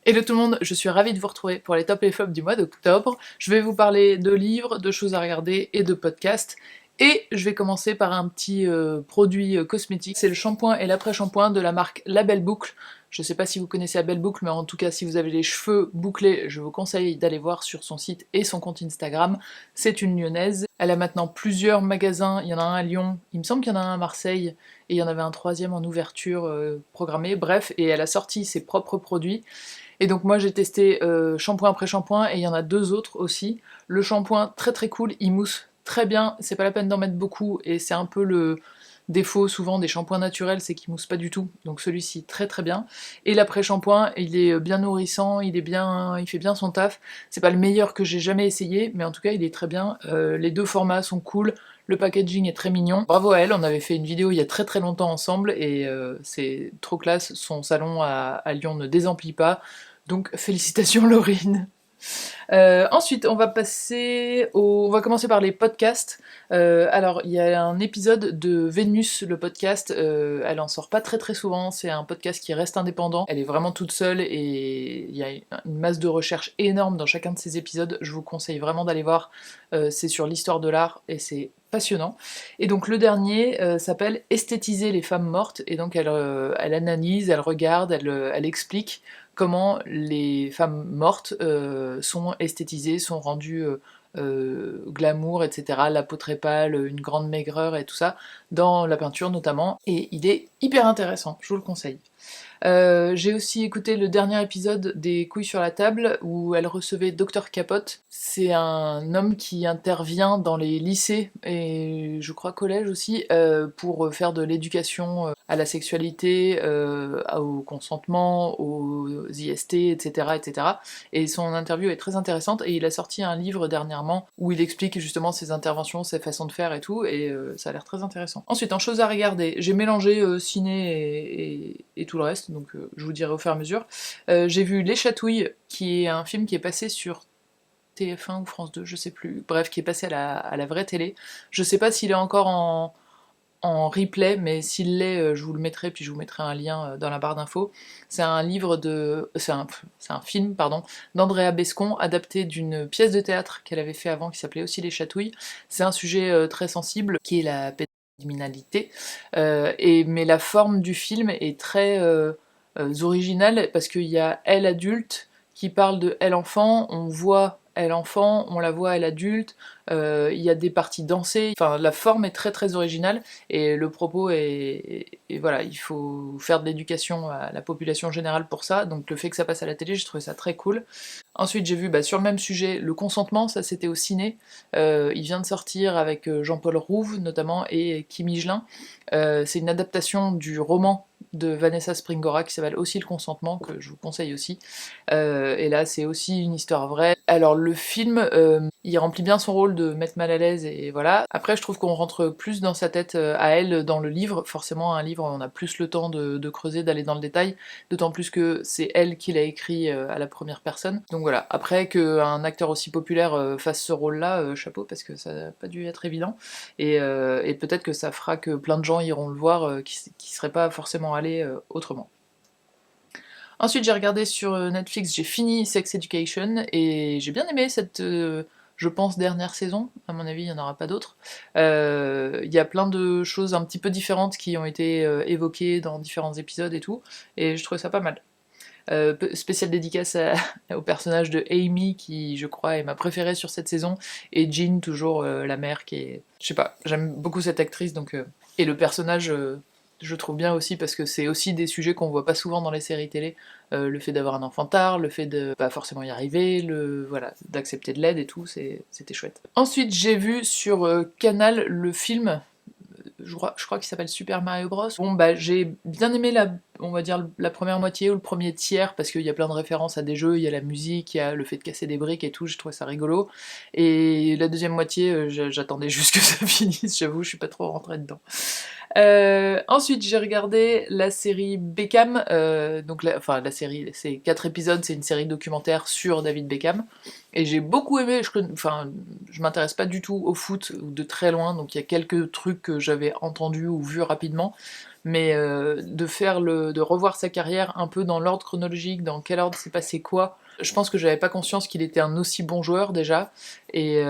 Hello tout le monde, je suis ravie de vous retrouver pour les top et flops du mois d'octobre. Je vais vous parler de livres, de choses à regarder et de podcasts. Et je vais commencer par un petit produit cosmétique. C'est le shampoing et l'après-shampoing de la marque La Belle Boucle. Je sais pas si vous connaissez La Belle Boucle, mais en tout cas si vous avez les cheveux bouclés, je vous conseille d'aller voir sur son site et son compte Instagram. C'est une lyonnaise. Elle a maintenant plusieurs magasins, il y en a un à Lyon, il me semble qu'il y en a un à Marseille, et il y en avait un troisième en ouverture programmée. Bref, et elle a sorti ses propres produits. Et donc moi j'ai testé shampoing après shampoing et il y en a deux autres aussi. Le shampoing très très cool, il mousse très bien, c'est pas la peine d'en mettre beaucoup et c'est un peu le défaut souvent des shampoings naturels, c'est qu'ils moussent pas du tout. Donc celui-ci très très bien. Et l'après-shampoing, il est bien nourrissant, il fait bien son taf. C'est pas le meilleur que j'ai jamais essayé, mais en tout cas il est très bien. Les deux formats sont cool. Le packaging est très mignon. Bravo à elle, on avait fait une vidéo il y a très très longtemps ensemble et c'est trop classe. Son salon à Lyon ne désemplit pas. Donc félicitations Laurine. Ensuite, on va commencer par les podcasts. Alors, il y a un épisode de Vénus, le podcast. Elle en sort pas très très souvent. C'est un podcast qui reste indépendant. Elle est vraiment toute seule et il y a une masse de recherche énorme dans chacun de ces épisodes. Je vous conseille vraiment d'aller voir. C'est sur l'histoire de l'art et c'est passionnant. Et donc le dernier s'appelle Esthétiser les femmes mortes. Et donc elle analyse, elle regarde, elle explique comment les femmes mortes sont esthétisées, sont rendues glamour, etc. La peau très pâle, une grande maigreur et tout ça, dans la peinture notamment. Et il est hyper intéressant, je vous le conseille. J'ai aussi écouté le dernier épisode des Couilles sur la table où elle recevait Dr Capote. C'est un homme qui intervient dans les lycées et je crois collège aussi pour faire de l'éducation à la sexualité, au consentement, aux IST, etc., etc. Et son interview est très intéressante et il a sorti un livre dernièrement où il explique justement ses interventions, ses façons de faire et tout et ça a l'air très intéressant. Ensuite, en choses à regarder, j'ai mélangé ciné et tout le reste, donc je vous dirai au fur et à mesure. J'ai vu Les Chatouilles, qui est un film qui est passé sur TF1 ou France 2, je sais plus, bref, qui est passé à la vraie télé. Je sais pas s'il est encore en replay, mais s'il l'est, je vous le mettrai, puis je vous mettrai un lien dans la barre d'infos. C'est un livre de... c'est un film, pardon, d'Andrea Bescon, adapté d'une pièce de théâtre qu'elle avait fait avant, qui s'appelait aussi Les Chatouilles. C'est un sujet très sensible, qui est la pédocriminalité, mais la forme du film est très originale, parce qu'il y a elle adulte qui parle de elle enfant, on voit elle enfant, on la voit elle adulte, il y a des parties dansées, enfin la forme est très très originale et le propos est voilà, il faut faire de l'éducation à la population générale pour ça, donc le fait que ça passe à la télé, j'ai trouvé ça très cool. Ensuite j'ai vu sur le même sujet le consentement, ça c'était au ciné, il vient de sortir avec Jean-Paul Rouve notamment et Kim Higelin. C'est une adaptation du roman de Vanessa Springora qui s'appelle aussi Le consentement, que je vous conseille aussi. Et là c'est aussi une histoire vraie. Alors le film, il remplit bien son rôle de mettre mal à l'aise et voilà. Après je trouve qu'on rentre plus dans sa tête à elle dans le livre. Forcément un livre on a plus le temps de creuser, d'aller dans le détail, d'autant plus que c'est elle qui l'a écrit à la première personne. Donc voilà, après qu'un acteur aussi populaire fasse ce rôle-là, chapeau, parce que ça n'a pas dû être évident. Et peut-être que ça fera que plein de gens iront le voir qui seraient pas forcément allés autrement. Ensuite, j'ai regardé sur Netflix, j'ai fini Sex Education et j'ai bien aimé cette, je pense, dernière saison. À mon avis, il n'y en aura pas d'autres. Il y a plein de choses un petit peu différentes qui ont été évoquées dans différents épisodes et tout, et je trouvais ça pas mal. Spéciale dédicace au personnage de Amy qui je crois est ma préférée sur cette saison, et Jean toujours la mère qui est... Je sais pas, j'aime beaucoup cette actrice donc... Et le personnage je trouve bien aussi parce que c'est aussi des sujets qu'on voit pas souvent dans les séries télé, le fait d'avoir un enfant tard, le fait de pas forcément y arriver, voilà, d'accepter de l'aide et tout, c'était chouette. Ensuite j'ai vu sur Canal le film je crois qu'il s'appelle Super Mario Bros. Bon j'ai bien aimé on va dire la première moitié ou le premier tiers parce qu'il y a plein de références à des jeux, il y a la musique, il y a le fait de casser des briques et tout, j'ai trouvé ça rigolo. Et la deuxième moitié, j'attendais juste que ça finisse, j'avoue, je suis pas trop rentrée dedans. Ensuite, j'ai regardé la série Beckham, donc enfin la série, c'est 4 épisodes, c'est une série documentaire sur David Beckham, et j'ai beaucoup aimé, enfin, je m'intéresse pas du tout au foot, ou de très loin, donc il y a quelques trucs que j'avais entendus ou vus rapidement, mais de revoir sa carrière un peu dans l'ordre chronologique, dans quel ordre s'est passé quoi. Je pense que j'avais pas conscience qu'il était un aussi bon joueur déjà, et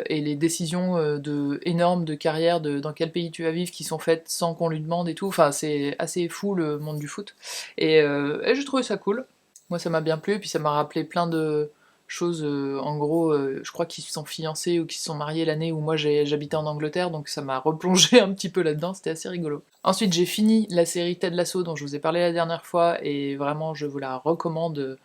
les décisions énormes de carrière, dans quel pays tu vas vivre, qui sont faites sans qu'on lui demande et tout, enfin c'est assez fou le monde du foot, et j'ai trouvé ça cool. Moi ça m'a bien plu, et puis ça m'a rappelé plein de choses, en gros, je crois qu'ils se sont fiancés ou qu'ils se sont mariés l'année où moi j'habitais en Angleterre, donc ça m'a replongé un petit peu là-dedans, c'était assez rigolo. Ensuite j'ai fini la série Ted Lasso dont je vous ai parlé la dernière fois, et vraiment je vous la recommande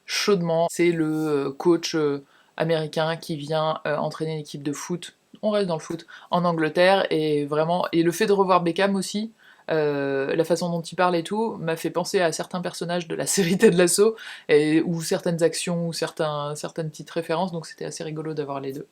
chaudement. C'est le coach américain qui vient entraîner une équipe de foot, on reste dans le foot, en Angleterre, et vraiment, et le fait de revoir Beckham aussi, la façon dont il parle et tout, m'a fait penser à certains personnages de la série Ted Lasso, ou certaines actions, ou certaines petites références, donc c'était assez rigolo d'avoir les deux.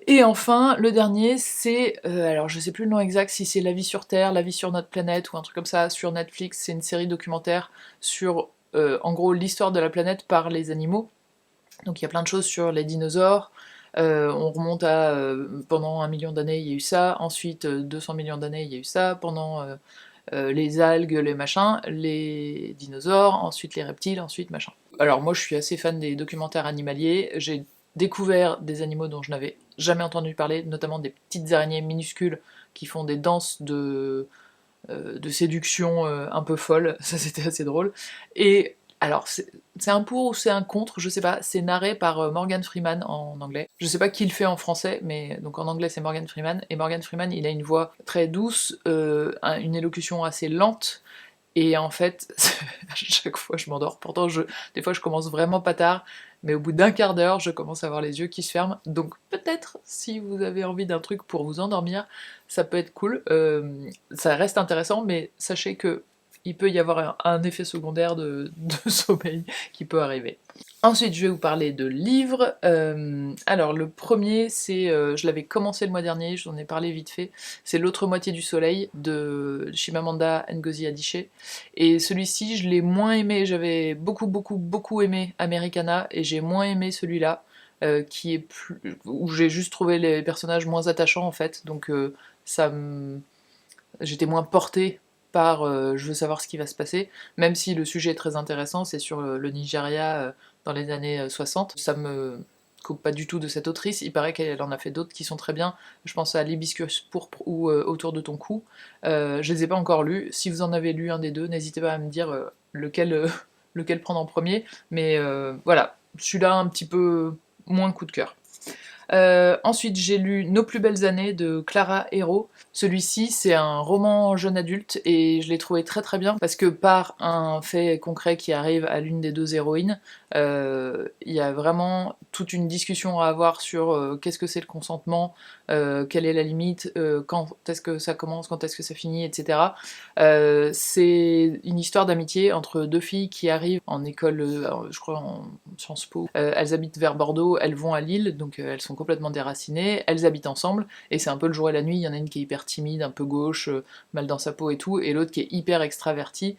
Et enfin, le dernier, c'est, alors je sais plus le nom exact, si c'est La vie sur Terre, La vie sur notre planète, ou un truc comme ça, sur Netflix, c'est une série documentaire sur, en gros, l'histoire de la planète par les animaux. Donc il y a plein de choses sur les dinosaures, on remonte à pendant 1 million d'années il y a eu ça, ensuite 200 millions d'années il y a eu ça, pendant les algues, les machins, les dinosaures, ensuite les reptiles, ensuite machin. Alors moi je suis assez fan des documentaires animaliers, j'ai découvert des animaux dont je n'avais jamais entendu parler, notamment des petites araignées minuscules qui font des danses de séduction un peu folles, ça c'était assez drôle. Et alors c'est un pour ou c'est un contre, je sais pas, c'est narré par Morgan Freeman en anglais. Je sais pas qui le fait en français, mais donc en anglais c'est Morgan Freeman, et Morgan Freeman il a une voix très douce, une élocution assez lente, et en fait, à chaque fois je m'endors. Pourtant, des fois je commence vraiment pas tard, mais au bout d'un quart d'heure, je commence à avoir les yeux qui se ferment. Donc peut-être, si vous avez envie d'un truc pour vous endormir, ça peut être cool. Ça reste intéressant, mais sachez que il peut y avoir un effet secondaire de sommeil qui peut arriver. Ensuite, je vais vous parler de livres. Alors, le premier, c'est, je l'avais commencé le mois dernier, je vous en ai parlé vite fait, c'est L'autre moitié du soleil de Chimamanda Ngozi Adichie. Et celui-ci, je l'ai moins aimé, j'avais beaucoup aimé Americana, et j'ai moins aimé celui-là, qui est où j'ai juste trouvé les personnages moins attachants en fait, donc ça me j'étais moins portée par je veux savoir ce qui va se passer, même si le sujet est très intéressant, c'est sur le Nigeria dans les années 60. Ça me coupe pas du tout de cette autrice, il paraît qu'elle en a fait d'autres qui sont très bien, je pense à L'hibiscus pourpre ou Autour de ton cou. Je les ai pas encore lus, si vous en avez lu un des deux, n'hésitez pas à me dire lequel prendre en premier, mais voilà, celui-là un petit peu moins coup de cœur. Ensuite, j'ai lu Nos plus belles années de Clara Hérault. Celui-ci, c'est un roman jeune adulte, et je l'ai trouvé très bien parce que par un fait concret qui arrive à l'une des deux héroïnes, il y a vraiment toute une discussion à avoir sur qu'est-ce que c'est le consentement, quelle est la limite, quand est-ce que ça commence, quand est-ce que ça finit, etc. C'est une histoire d'amitié entre deux filles qui arrivent en école, je crois en Sciences Po. Elles habitent vers Bordeaux, elles vont à Lille, donc elles sont complètement déracinées, elles habitent ensemble, et c'est un peu le jour et la nuit, il y en a une qui est hyper timide, un peu gauche, mal dans sa peau et tout, et l'autre qui est hyper extravertie,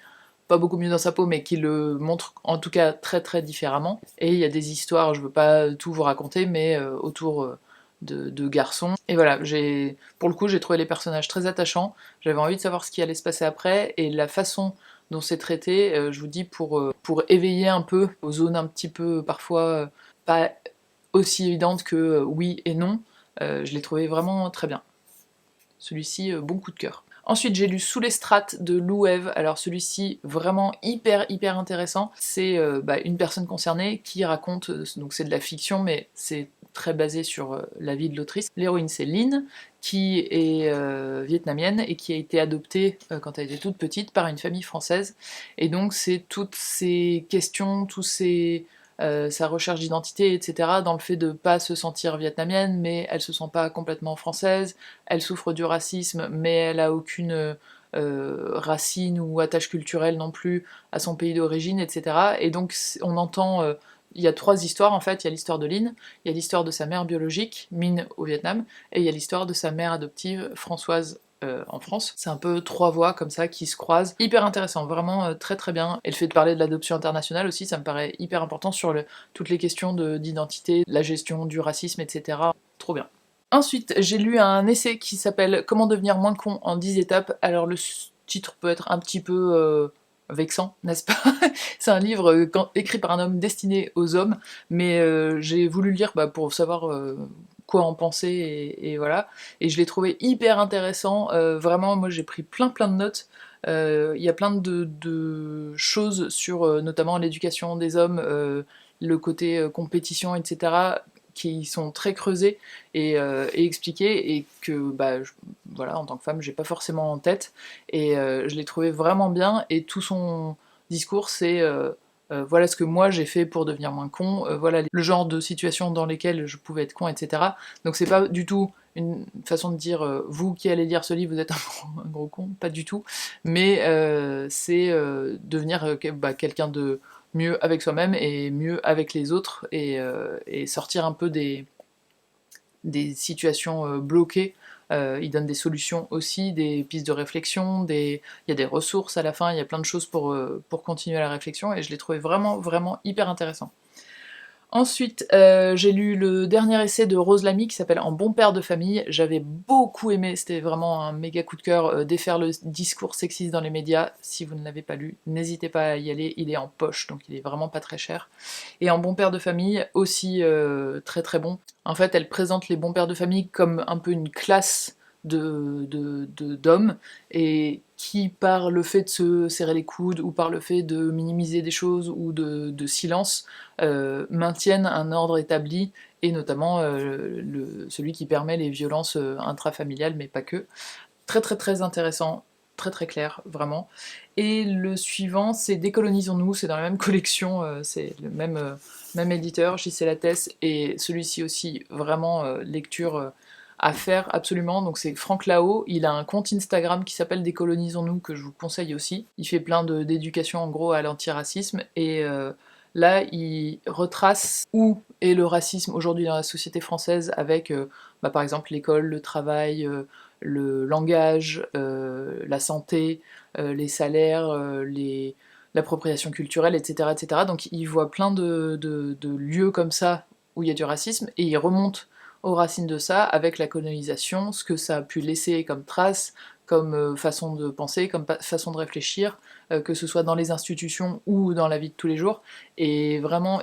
pas beaucoup mieux dans sa peau, mais qui le montre en tout cas très différemment. Et il y a des histoires, je veux pas tout vous raconter, mais autour de garçons. Et voilà, pour le coup, j'ai trouvé les personnages très attachants, j'avais envie de savoir ce qui allait se passer après, et la façon dont c'est traité, je vous dis, pour éveiller un peu aux zones un petit peu, parfois, pas aussi évidentes que oui et non, je l'ai trouvé vraiment très bien. Celui-ci, bon coup de cœur. Ensuite, j'ai lu Sous les strates de Lou Eve. Alors celui-ci, vraiment hyper intéressant. C'est une personne concernée qui raconte, donc c'est de la fiction, mais c'est très basé sur la vie de l'autrice. L'héroïne, c'est Lynn, qui est vietnamienne et qui a été adoptée quand elle était toute petite par une famille française. Et donc c'est toutes ces questions, sa recherche d'identité, etc., dans le fait de pas se sentir vietnamienne, mais elle se sent pas complètement française, elle souffre du racisme, mais elle a aucune racine ou attache culturelle non plus à son pays d'origine, etc. Et donc on entend, il y a 3 histoires en fait, il y a l'histoire de Lynn, il y a l'histoire de sa mère biologique, Minh au Vietnam, et il y a l'histoire de sa mère adoptive, Françoise, en France. C'est un peu 3 voix comme ça qui se croisent. Hyper intéressant, vraiment très bien. Et le fait de parler de l'adoption internationale aussi, ça me paraît hyper important sur toutes les questions d'identité, la gestion du racisme, etc. Trop bien. Ensuite, j'ai lu un essai qui s'appelle Comment devenir moins con en 10 étapes. Alors le titre peut être un petit peu vexant, n'est-ce pas? C'est un livre écrit par un homme destiné aux hommes, mais j'ai voulu le lire pour savoir quoi en penser, et voilà. Et je l'ai trouvé hyper intéressant, vraiment, moi j'ai pris plein de notes. Il y a plein de choses sur notamment l'éducation des hommes, le côté compétition, etc., qui sont très creusés et expliqués, et que voilà, en tant que femme j'ai pas forcément en tête, et je l'ai trouvé vraiment bien, et tout son discours c'est voilà ce que moi j'ai fait pour devenir moins con, voilà le genre de situation dans lesquelles je pouvais être con, etc. Donc c'est pas du tout une façon de dire vous qui allez lire ce livre vous êtes un gros con, pas du tout, mais c'est devenir quelqu'un de mieux avec soi-même et mieux avec les autres, et sortir un peu des situations bloquées. Il donne des solutions aussi, des pistes de réflexion, il y a des ressources à la fin, il y a plein de choses pour continuer la réflexion, et je l'ai trouvé vraiment hyper intéressant. Ensuite, j'ai lu le dernier essai de Rose Lamy qui s'appelle En bon père de famille. J'avais beaucoup aimé, c'était vraiment un méga coup de cœur, défaire le discours sexiste dans les médias. Si vous ne l'avez pas lu, n'hésitez pas à y aller, il est en poche, donc il est vraiment pas très cher. Et En bon père de famille, aussi très bon. En fait, elle présente les bons pères de famille comme un peu une classe d'hommes, et qui, par le fait de se serrer les coudes, ou par le fait de minimiser des choses, ou de silence, maintiennent un ordre établi, et notamment celui qui permet les violences intrafamiliales, mais pas que. Très intéressant, très clair, vraiment. Et le suivant, c'est Décolonisons-nous, c'est dans la même collection, c'est le même éditeur, JC Lattès, et celui-ci aussi, vraiment lecture à faire absolument. Donc c'est Franck Lao, il a un compte Instagram qui s'appelle Décolonisons-nous, que je vous conseille aussi. Il fait plein d'éducation en gros à l'antiracisme, et là il retrace où est le racisme aujourd'hui dans la société française, avec par exemple l'école, le travail, le langage, la santé, les salaires, l'appropriation culturelle, etc. Donc il voit plein de lieux comme ça où il y a du racisme, et il remonte aux racines de ça avec la colonisation, ce que ça a pu laisser comme trace, comme façon de penser, comme façon de réfléchir, que ce soit dans les institutions ou dans la vie de tous les jours. Et vraiment,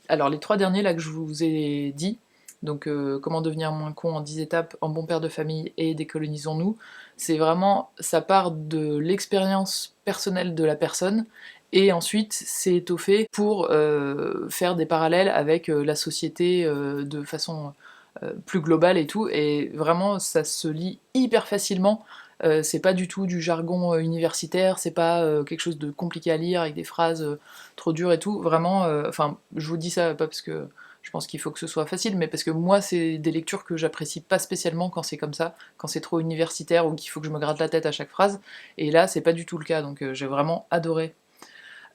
alors les 3 derniers là que je vous ai dit, donc Comment devenir moins con en 10 étapes, En bon père de famille et Décolonisons-nous, c'est vraiment, ça part de l'expérience personnelle de la personne, et ensuite c'est étoffé pour faire des parallèles avec la société de façon plus globale et tout, et vraiment ça se lit hyper facilement. C'est pas du tout du jargon universitaire, c'est pas quelque chose de compliqué à lire avec des phrases trop dures et tout, vraiment, enfin je vous dis ça pas parce que je pense qu'il faut que ce soit facile, mais parce que moi c'est des lectures que j'apprécie pas spécialement quand c'est comme ça, quand c'est trop universitaire ou qu'il faut que je me gratte la tête à chaque phrase, et là c'est pas du tout le cas, donc j'ai vraiment adoré.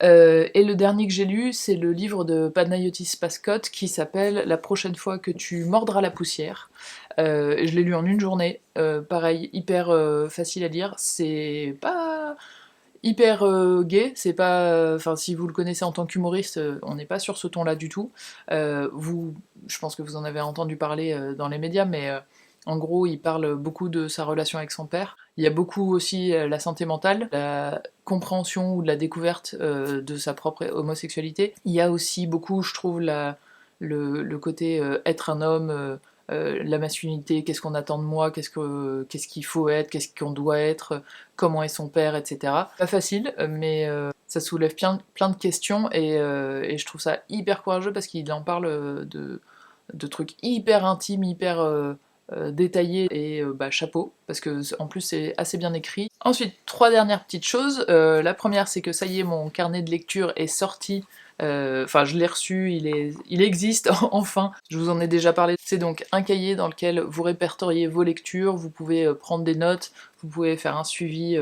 Et le dernier que j'ai lu, c'est le livre de Panayotis Pascot qui s'appelle La prochaine fois que tu mordras la poussière. Je l'ai lu en une journée, pareil, hyper facile à lire, c'est pas hyper gai, c'est pas... Enfin, si vous le connaissez en tant qu'humoriste, on n'est pas sur ce ton-là du tout. Je pense que vous en avez entendu parler dans les médias, mais en gros, il parle beaucoup de sa relation avec son père. Il y a beaucoup aussi la santé mentale, la compréhension ou de la découverte de sa propre homosexualité. Il y a aussi beaucoup, je trouve, le côté être un homme, la masculinité, qu'est-ce qu'on attend de moi, qu'est-ce qu'il faut être, qu'est-ce qu'on doit être, comment est son père, etc. Pas facile, mais ça soulève plein de questions, et je trouve ça hyper courageux parce qu'il en parle de trucs hyper intimes, hyper détaillé, et chapeau, parce que en plus c'est assez bien écrit. Ensuite, 3 dernières petites choses. La première, c'est que ça y est, mon carnet de lecture est sorti. Enfin, je l'ai reçu, il existe enfin. Je vous en ai déjà parlé. C'est donc un cahier dans lequel vous répertoriez vos lectures, vous pouvez prendre des notes, vous pouvez faire un suivi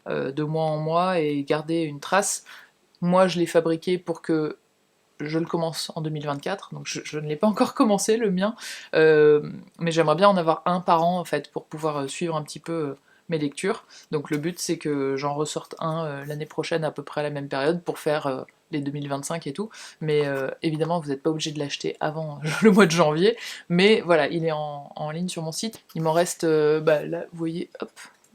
de mois en mois et garder une trace. Moi, je l'ai fabriqué pour que je le commence en 2024, donc je ne l'ai pas encore commencé, le mien, mais j'aimerais bien en avoir un par an, en fait, pour pouvoir suivre un petit peu mes lectures. Donc le but, c'est que j'en ressorte un l'année prochaine, à peu près à la même période, pour faire les 2025 et tout, mais évidemment, vous n'êtes pas obligé de l'acheter avant le mois de janvier, mais voilà, il est en ligne sur mon site. Il m'en reste, là, vous voyez, hop,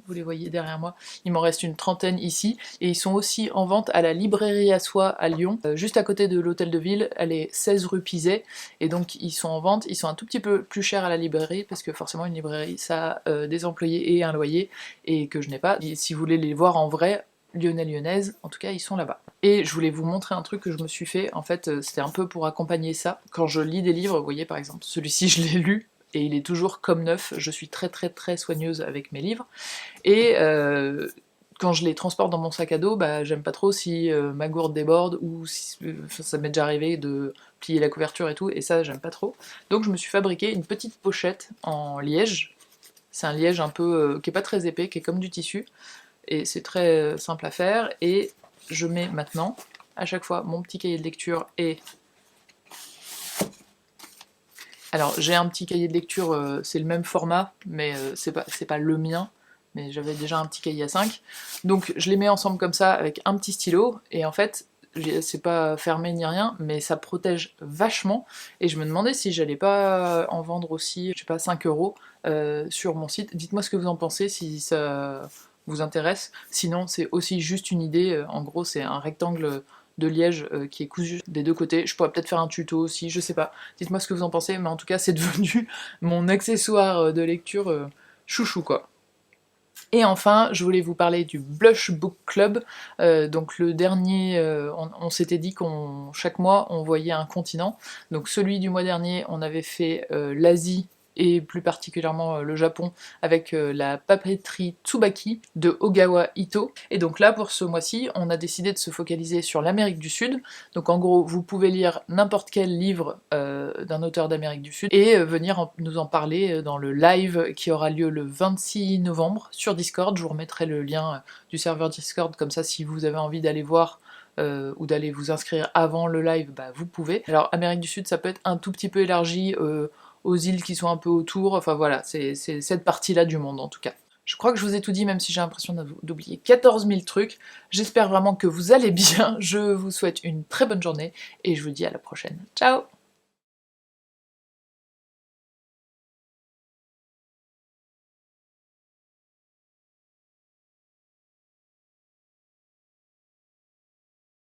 vous les voyez derrière moi. Il m'en reste une trentaine ici, et ils sont aussi en vente à la librairie à Soie à Lyon, juste à côté de l'hôtel de ville, elle est 16 rue Pizet, et donc ils sont en vente, ils sont un tout petit peu plus chers à la librairie, parce que forcément une librairie ça a des employés et un loyer, et que je n'ai pas. Et si vous voulez les voir en vrai, lyonnaise, en tout cas ils sont là-bas. Et je voulais vous montrer un truc que je me suis fait, en fait c'était un peu pour accompagner ça. Quand je lis des livres, vous voyez par exemple, celui-ci je l'ai lu, et il est toujours comme neuf, je suis très soigneuse avec mes livres, et quand je les transporte dans mon sac à dos, bah j'aime pas trop si ma gourde déborde, ou si, ça m'est déjà arrivé de plier la couverture et tout, et ça j'aime pas trop. Donc je me suis fabriqué une petite pochette en liège, c'est un liège un peu qui est pas très épais, qui est comme du tissu, et c'est très simple à faire, et je mets maintenant, à chaque fois, mon petit cahier de lecture et... Alors j'ai un petit cahier de lecture, c'est le même format, mais c'est pas le mien, mais j'avais déjà un petit cahier à 5, donc je les mets ensemble comme ça avec un petit stylo, et en fait, c'est pas fermé ni rien, mais ça protège vachement, et je me demandais si j'allais pas en vendre aussi, je sais pas, 5 € sur mon site. Dites-moi ce que vous en pensez, si ça vous intéresse, sinon c'est aussi juste une idée, en gros c'est un rectangle de liège qui est cousu des deux côtés, je pourrais peut-être faire un tuto aussi, je sais pas, dites-moi ce que vous en pensez, mais en tout cas c'est devenu mon accessoire de lecture chouchou quoi. Et enfin, je voulais vous parler du Blush Book Club, donc le dernier, on s'était dit qu'on chaque mois on voyait un continent, donc celui du mois dernier on avait fait l'Asie, et plus particulièrement le Japon, avec la papeterie Tsubaki de Ogawa Ito, et donc là pour ce mois-ci on a décidé de se focaliser sur l'Amérique du Sud, donc en gros vous pouvez lire n'importe quel livre d'un auteur d'Amérique du Sud, et venir nous en parler dans le live qui aura lieu le 26 novembre sur Discord. Je vous remettrai le lien du serveur Discord, comme ça si vous avez envie d'aller voir ou d'aller vous inscrire avant le live, bah vous pouvez. Alors Amérique du Sud ça peut être un tout petit peu élargi aux îles qui sont un peu autour, enfin voilà, c'est cette partie-là du monde en tout cas. Je crois que je vous ai tout dit, même si j'ai l'impression d'oublier 14 000 trucs. J'espère vraiment que vous allez bien, je vous souhaite une très bonne journée, et je vous dis à la prochaine. Ciao!